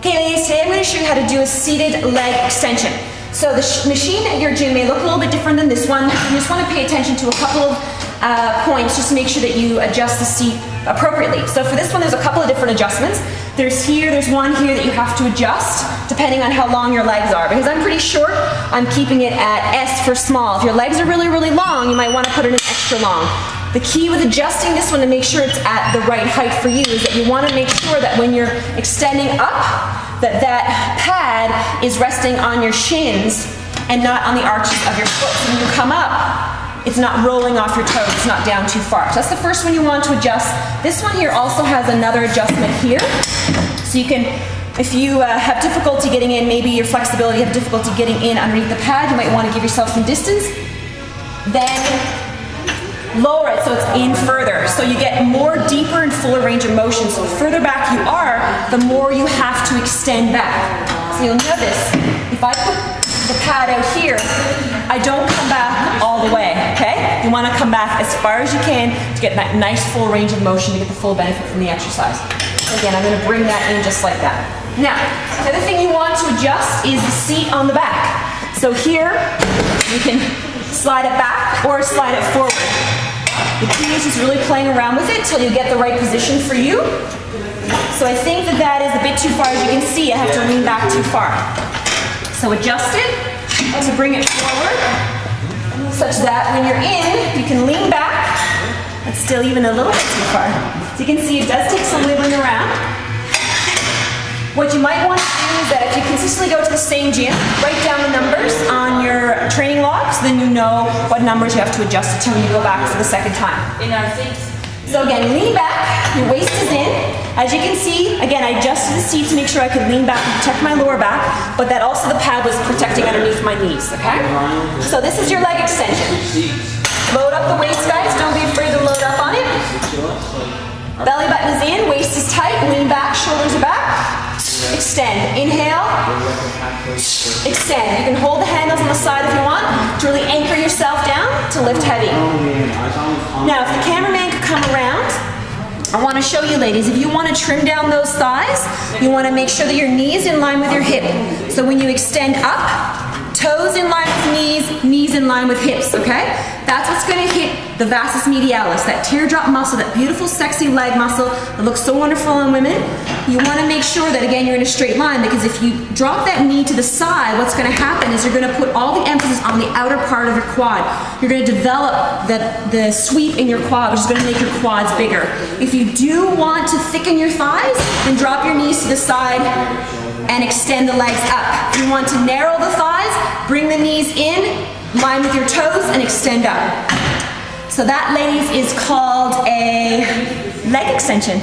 Okay ladies, today I'm going to show you how to do a seated leg extension. So the machine at your gym may look a little bit different than this one. You just want to pay attention to a couple of points just to make sure that you adjust the seat appropriately. So for this one, there's a couple of different adjustments. There's one here that you have to adjust depending on how long your legs are. Because I'm pretty short, I'm keeping it at S for small. If your legs are really, really long, you might want to put it in extra long. The key with adjusting this one to make sure it's at the right height for you is that you want to make sure that when you're extending up, that pad is resting on your shins and not on the arches of your foot. So when you come up, it's not rolling off your toes, it's not down too far. So that's the first one you want to adjust. This one here also has another adjustment here. So you can, if you have difficulty getting in, maybe your flexibility, you have difficulty getting in underneath the pad, you might want to give yourself some distance. Then lower it so it's in further. So you get more deeper and fuller range of motion. So the further back you are, the more you have to extend back. So you'll notice, if I put the pad out here, I don't come back all the way, okay? You want to come back as far as you can to get that nice full range of motion to get the full benefit from the exercise. Again, I'm going to bring that in just like that. Now, the other thing you want to adjust is the seat on the back. So here, you can slide it back or slide it forward. The key is just really playing around with it till you get the right position for you. So I think that is a bit too far. As you can see, I have to lean back too far. So adjust it to bring it forward, such that when you're in, you can lean back, but still even a little bit too far. So you can see it does take some wiggling around. What you might want to do is that if you consistently go to the same gym, write down the numbers on your training log, so then you know what numbers you have to adjust until you go back for the second time. So again, lean back, your waist is in. As you can see, again, I adjusted the seat to make sure I could lean back and protect my lower back, but that also the pad was protecting underneath my knees, okay? So this is your leg extension. Load up the waist, guys. Don't be afraid to load up on it. Belly button is in, waist is tight, lean back, shoulders are back. Extend. Inhale. Extend. You can hold the handles on the side if you want to really anchor yourself down to lift heavy. Now, if the cameraman could come around, I want to show you, ladies, if you want to trim down those thighs, you want to make sure that your knee is in line with your hip. So when you extend up, toes in line with knees, knees in line with hips, okay? That's what's going to hit the vastus medialis, that teardrop muscle, that beautiful, sexy leg muscle that looks so wonderful on women. You want to make sure that, again, you're in a straight line, because if you drop that knee to the side, what's going to happen is you're going to put all the emphasis on the outer part of your quad. You're going to develop the sweep in your quad, which is going to make your quads bigger. If you do want to thicken your thighs, then drop your knees to the side and extend the legs up. If you want to narrow the thighs, bring the knees in, line with your toes, and extend up. So that, ladies, is called a leg extension.